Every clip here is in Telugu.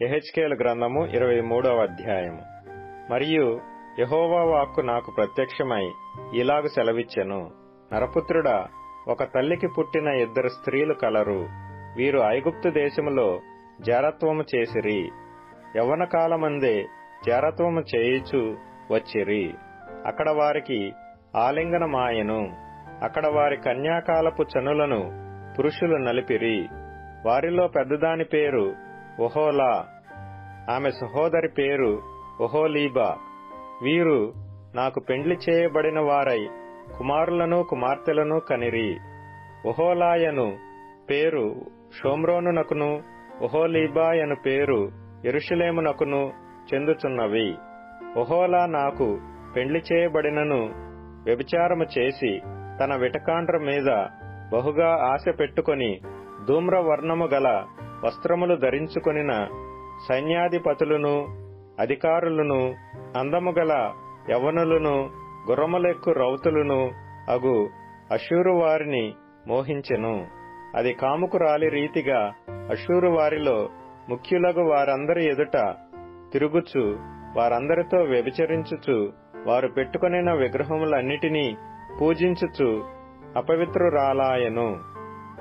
యెహెజ్కేలు గ్రంథము 23వ అధ్యాయము. మరియు యెహోవా వాక్కు నాకు ప్రత్యక్షమై ఇలాగు సెలవిచ్చెను, నరపుత్రుడా, ఒక తల్లికి పుట్టిన 2 స్త్రీలు కలరు. వీరు ఐగుప్తు దేశములో జారత్వము చేసిరి. యవ్వన కాలమందే జారత్వము చేయుచు వచ్చిరి. అక్కడ వారికి ఆలింగనమాయెను. అక్కడ వారి కన్యాకాలపు చనులను పురుషులు నలిపిరి. వారిలో పెద్దదాని పేరు ఒహోలా, ఆమె సహోదరి పేరు ఒహోలీబా. వీరు నాకు పెండ్లి చేయబడిన వారై కుమారులను కుమార్తెలను కనిరి. ఒహోలాయను పేరు షోమ్రోనునకును, ఒహోలీబాయను పేరు యెరూషలేమునకును చెందుచున్నవి. ఒహోలా నాకు పెండ్లి చేయబడినను వ్యభిచారము చేసి తన విటకాండ్ర మీద బహుగా ఆశ పెట్టుకొని ధూమ్రవర్ణము గల వస్త్రములు ధరించుకొనిన సైన్యాధిపతులను అధికారులను అందము గల యవ్వనులను గుర్రములెక్కు రౌతులను అగు అష్షూరు వారిని మోహించెను. అది కాముకురాలి రీతిగా అష్షూరు వారిలో ముఖ్యులగు వారందరి ఎదుట తిరుగుచు వారందరితో వ్యభిచరించుచు వారు పెట్టుకొనిన విగ్రహములన్నిటినీ పూజించుచు అపవిత్రురాలాయెను.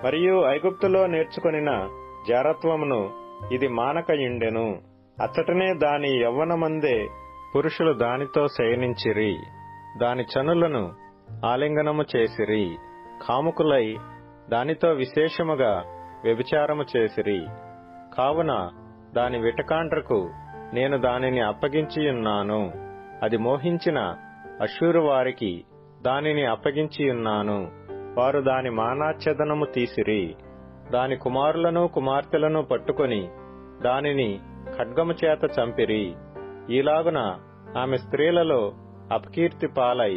మరియు ఐగుప్తులో నేర్చుకొనిన జారత్వమును ఇది మానకయుండెను. అచ్చటనే దాని యవ్వనమందే పురుషులు దానితో శయనించిరి. దాని చనులను ఆలింగనము చేసిరి. కాముకులై దానితో విశేషముగా వ్యభిచారము చేసిరి. కావున దాని విటకాండ్రకు నేను దానిని అప్పగించియున్నాను. అది మోహించిన అష్షూరు వారికి దానిని అప్పగించియున్నాను. వారు దాని మానాచ్ఛేదనము తీసిరి. దాని కుమారులను కుమార్తెలను పట్టుకొని దానిని ఖడ్గము చేత చంపిరి. ఈలాగున ఆమె స్త్రీలలో అపకీర్తి పాలై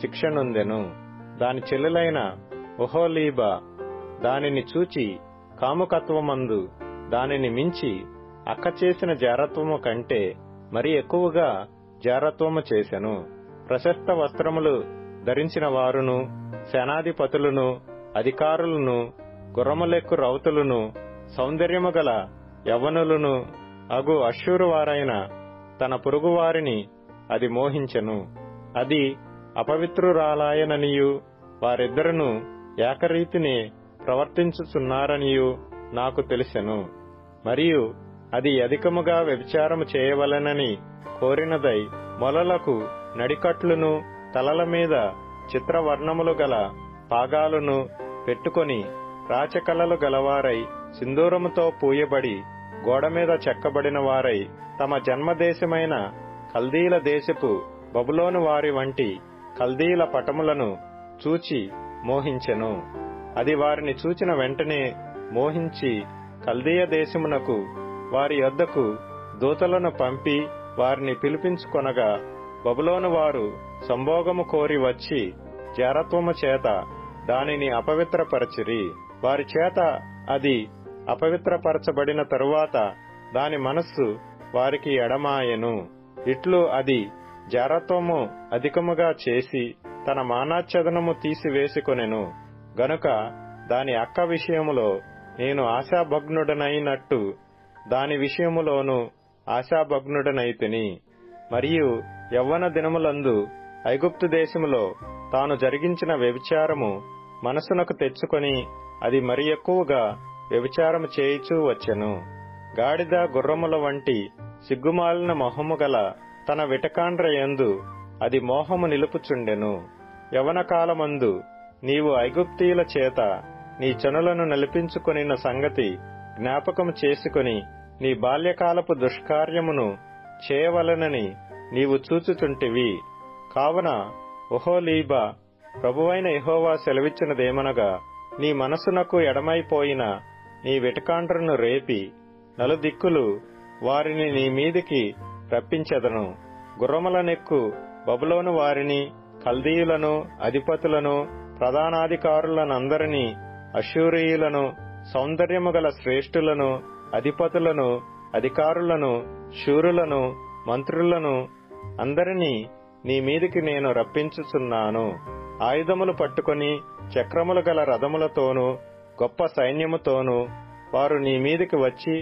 శిక్షనుందెను. దాని చెల్లెలైన ఒహోలీబా దానిని చూచి కాముకత్వమందు దానిని మించి అక్క చేసిన జారత్వము కంటే మరి ఎక్కువగా జారత్వము చేసెను. ప్రశస్త వస్త్రములు ధరించిన వారును సేనాధిపతులను అధికారులను గుర్రములెక్కు రౌతులను సౌందర్యము గల యవ్వనులను అగు అష్షూరు వారైన తన పొరుగువారిని అది మోహించెను. అది అపవిత్రురాలాయననియు వారిద్దరును ఏకరీతిని ప్రవర్తించుచున్నారనియు నాకు తెలిసెను. మరియు అది అధికముగా వ్యభిచారము చేయవలెనని కోరినదై మొలలకు నడికట్లును తలల మీద చిత్రవర్ణములు గల పాగాలును పెట్టుకొని రాచకలలు గలవారై సింధూరముతో పూయబడి గోడమీద చెక్కబడిన వారై తమ జన్మదేశమైన కల్దీల దేశపు బబులోను వారి వంటి కల్దీల పటములను చూచి మోహించెను. అది వారిని చూచిన వెంటనే మోహించి కల్దీయ దేశమునకు వారి యొద్దకు దూతలను పంపి వారిని పిలిపించుకొనగా బబులోను వారు సంభోగము కోరి వచ్చి జారత్వము చేత దానిని అపవిత్రపరచిరి. వారి చేత అది అపవిత్రపరచబడిన తరువాత దాని మనస్సు వారికి ఎడమాయెను. ఇట్లు అది జారత్వము అధికముగా చేసి తన మానాచ్ఛేదనము తీసివేసుకొనెను. గనుక దాని అక్క విషయములో నేను ఆశాభగ్నుడనైనట్టు దాని విషయములోను ఆశాభగ్నుడనైతిని. మరియు యవ్వన దినములందు ఐగుప్తు దేశములో తాను జరిగించిన వ్యభిచారము మనసునకు తెచ్చుకొని అది మరి ఎక్కువగా వ్యభిచారము చేయుచూ వచ్చెను. గాడిద గుర్రముల వంటి సిగ్గుమాలిన మొహము గల తన విటకాండ్ర యందు అది మోహము నిలుపుచుండెను. యవ్వన కాలమందు నీవు ఐగుప్తీయుల చేత నీ చనులను నలిపించుకొనిన సంగతి జ్ఞాపకము చేసుకొని నీ బాల్యకాలపు దుష్కార్యమును చేయవలెనని నీవు చూచుచుంటివి. కావున ఒహోలీబా, ప్రభువైన యెహోవా సెలవిచ్చినదేమనగా, నీ మనసునకు ఎడమైపోయిన నీ విటకాండ్రను రేపి నలుదిక్కులు వారిని నీ మీదికి రప్పించెదను. గుర్రములనెక్కు బబులోను వారిని, కల్దీయులను, అధిపతులను, ప్రధానాధికారులనందరినీ, అష్షూరీయులను, సౌందర్యము గల శ్రేష్ఠులను, అధిపతులను, అధికారులను, శూరులను, మంత్రులను అందరినీ నీ మీదికి నేను రప్పించుచున్నాను. ఆయుధములు పట్టుకొని చక్రములు గల రథములతోనూ గొప్ప సైన్యముతోనూ వారు నీ మీదికి వచ్చి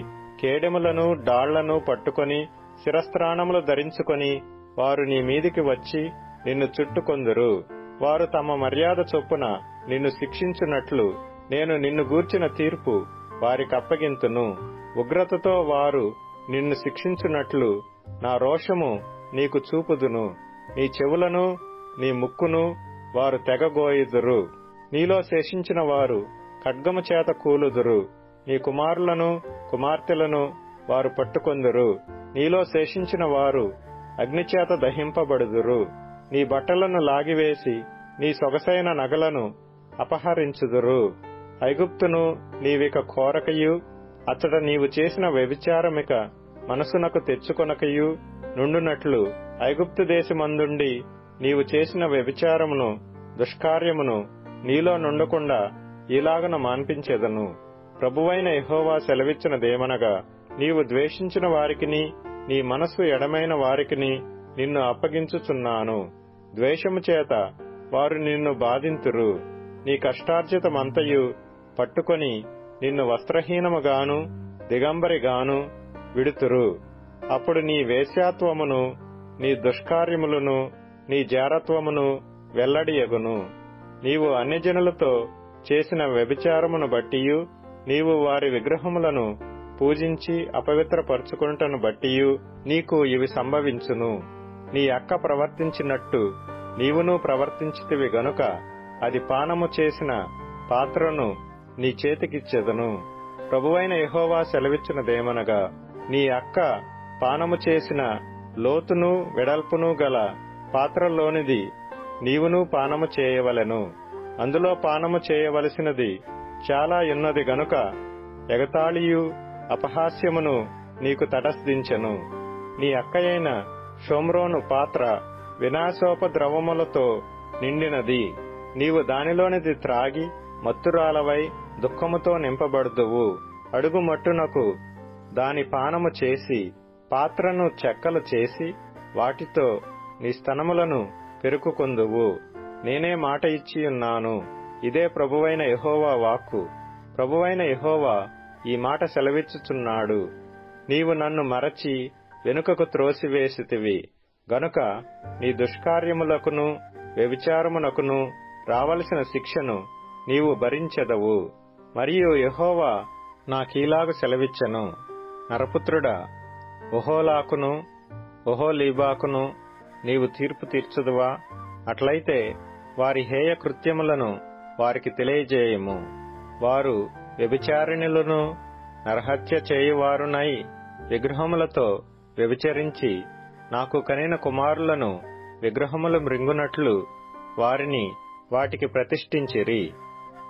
కేడెములను డాళ్లను పట్టుకొని శిరస్త్రాణములు ధరించుకొని వారు నీ మీదికి వచ్చి నిన్ను చుట్టుకొందురు. వారు తమ మర్యాద చొప్పున నిన్ను శిక్షించున్నట్లు నేను నిన్ను గూర్చిన తీర్పు వారికప్పగింతును. ఉగ్రతతో వారు నిన్ను శిక్షించున్నట్లు నా రోషము నీకు చూపుదును. నీ చెవులను నీ ముక్కును వారు తెగగోయుదురు. నీలో శేషించిన వారు ఖడ్గము చేత కూలుదురు. నీ కుమారులను కుమార్తెలను వారు పట్టుకొందురు. నీలో శేషించిన వారు అగ్నిచేత దహింపబడుదురు. నీ బట్టలను లాగివేసి నీ సొగసైన నగలను అపహరించుదురు. ఐగుప్తును నీవిక కోరకయు, అతడ నీవు చేసిన వ్యభిచారమిక మనసునకు తెచ్చుకొనకయు నుండునట్లు ఐగుప్తు దేశమందుండి నీవు చేసిన వ్యభిచారమును దుష్కార్యమును నీలో నుండకుండా ఈలాగన మాన్పించెదను. ప్రభువైన యెహోవా సెలవిచ్చినదేమనగా, నీవు ద్వేషించిన వారికిని నీ మనస్సు ఎడమైన వారికిని నిన్ను అప్పగించుచున్నాను. ద్వేషము చేత వారు నిన్ను బాధింతురు. నీ కష్టార్జితమంతయు పట్టుకొని నిన్ను వస్త్రహీనముగాను దిగంబరిగాను విడుతురు. అప్పుడు నీ వేశ్యాత్వమును నీ దుష్కార్యములను నీ జారత్వమును వెల్లడియగును. నీవు అన్యజనులతో చేసిన వ్యభిచారమును బట్టియు నీవు వారి విగ్రహములను పూజించి అపవిత్రపరుచుకొనుటను బట్టియు నీకు ఇవి సంభవించును. నీ అక్క ప్రవర్తించినట్టు నీవును ప్రవర్తించితివి గనుక అది పానము చేసిన పాత్రను నీ చేతికిచ్చెదను. ప్రభువైన యెహోవా సెలవిచ్చినదేమనగా, నీ అక్క పానము చేసిన లోతును వెడల్పును గల పాత్రలోనిది నీవును పానము చేయవలెను. అందులో పానము చేయవలసినది చాలా ఉన్నది గనుక ఎగతాళియు అపహాస్యమును నీకు తటస్థించెను. నీ అక్కయైన షోమ్రోను పాత్ర వినాశోపద్రవములతో నిండినది. నీవు దానిలోనిది త్రాగి మత్తురాలవై దుఃఖముతో నింపబడుదువు. అడుగు మట్టునకు దాని పానము చేసి పాత్రను చెక్కలు చేసి వాటితో నీ స్తనములను పెరుకుకొందువు. నేనే మాట ఇచ్చియున్నాను. ఇదే ప్రభువైన యెహోవా వాక్కు. ప్రభువైన యెహోవా ఈ మాట సెలవిచ్చుచున్నాడు. నీవు నన్ను మరచి వెనుకకు త్రోసివేసితివి గనుక నీ దుష్కార్యములకును వ్యభిచారమునకును రావలసిన శిక్షను నీవు భరించెదవు. మరియు యెహోవా నాకీలాగు సెలవిచ్చెను, నరపుత్రుడా, ఒహోలాకును ఒహోలీబాకును నీవు తీర్పు తీర్చుదువా? అట్లయితే వారి హేయ కృత్యములను వారికి తెలియజేయము. వారు వ్యభిచారిణులను నరహత్య చేయువారునై విగ్రహములతో వ్యభిచరించి నాకు కనిన కుమారులను విగ్రహములు మృంగునట్లు వారిని వాటికి ప్రతిష్ఠించిరి.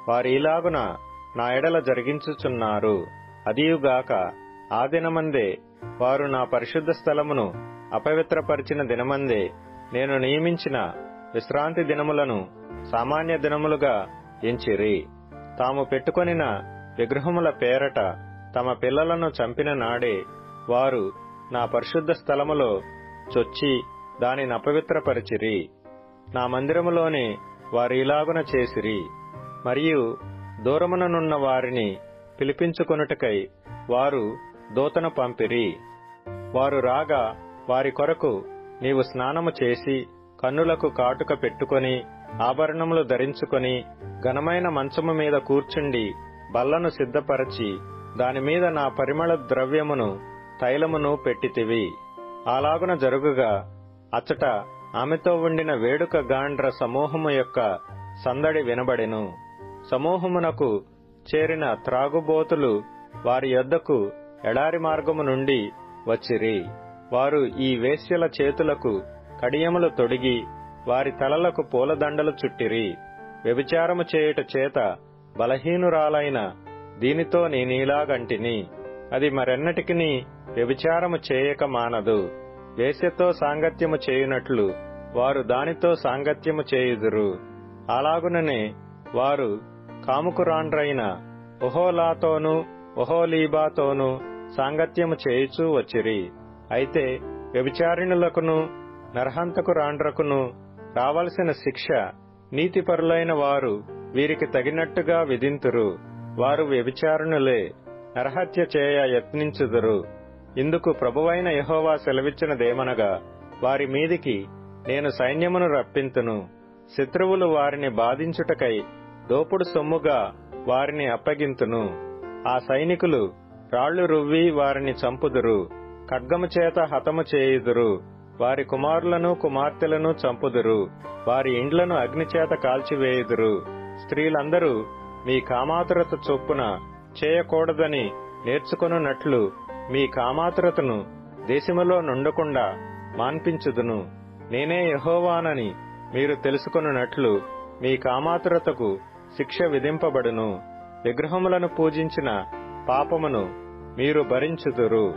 వారిలాగున నా ఎడల జరిగించుచున్నారు. అదియుగాక ఆ దినమందే వారు నా పరిశుద్ధ స్థలమును అపవిత్రపరిచిన దినమందే నేను నియమించిన విశ్రాంతి దినములను సామాన్య దినములుగా ఎంచిరి. తాము పెట్టుకొనిన విగ్రహముల పేరట తమ పిల్లలను చంపిన నాడే వారు నా పరిశుద్ధ స్థలములో చొచ్చి దానిని అపవిత్రపరిచిరి. నా మందిరములోనే వారిలాగున చేసిరి. మరియు దూరముననున్న వారిని పిలిపించుకొనుటకై వారు దూతను పంపిరి. వారు రాగా వారి కొరకు నీవు స్నానము చేసి కన్నులకు కాటుక పెట్టుకొని ఆభరణములు ధరించుకొని ఘనమైన మంచము మీద కూర్చుండి బల్లను సిద్ధపరచి దానిమీద నా పరిమళ ద్రవ్యమును తైలమును పెట్టితివి. అలాగున జరుగుగా అచ్చట ఆమెతో ఉండిన వేడుక గాండ్ర సమూహము యొక్క సందడి వినబడెను. సమూహమునకు చేరిన త్రాగుబోతులు వారి యొద్దకు ఎడారి మార్గము నుండి వచ్చిరి. వారు ఈ వేశ్యల చేతులకు కడియములు తొడిగి వారి తలలకు పూలదండలు చుట్టిరి. వ్యభిచారము చేయుట చేత బలహీనురాలైన దీనితో నేనీలాగంటిని, అది మరెన్నటికిని వ్యభిచారము చేయక మానదు. వేశ్యతో సాంగత్యము చేయునట్లు వారు దానితో సాంగత్యము చేయుదురు. అలాగుననే వారు కాముకురాండ్రైన ఒహోలాతోనూ ఒహోలీబాతోనూ సాంగత్యము చేయుచూ వచ్చిరి. అయితే వ్యభిచారిణులకును నరహంతకురాండ్రకును రావలసిన శిక్ష నీతిపరులైన వారు వీరికి తగినట్టుగా విధింతురు. వారు వ్యభిచారిణులే. నరహత్య చేయ యత్నించుదురు. ఇందుకు ప్రభువైన యెహోవా సెలవిచ్చినదేమనగా, వారి మీదికి నేను సైన్యమును రప్పింతును. శత్రువులు వారిని బాధించుటకై దోపుడు సొమ్ముగా వారిని అప్పగింతును. ఆ సైనికులు రాళ్లు రువ్వి వారిని చంపుదురు. ఖడ్గము చేత హతము చేయుదురు. వారి కుమారులను కుమార్తెలను చంపుదురు. వారి ఇండ్లను అగ్నిచేత కాల్చివేయుదురు. స్త్రీలందరూ మీ కామాతురత చొప్పున చేయకూడదని నేర్చుకొనున్నట్లు మీ కామాతురతను దేశములో నుండకుండా మాన్పించుదును. నేనే యెహోవానని మీరు తెలుసుకొనున్నట్లు మీ కామాతురతకు శిక్ష విధింపబడును. విగ్రహములను పూజించిన పాపమును మీరు భరించుదురు.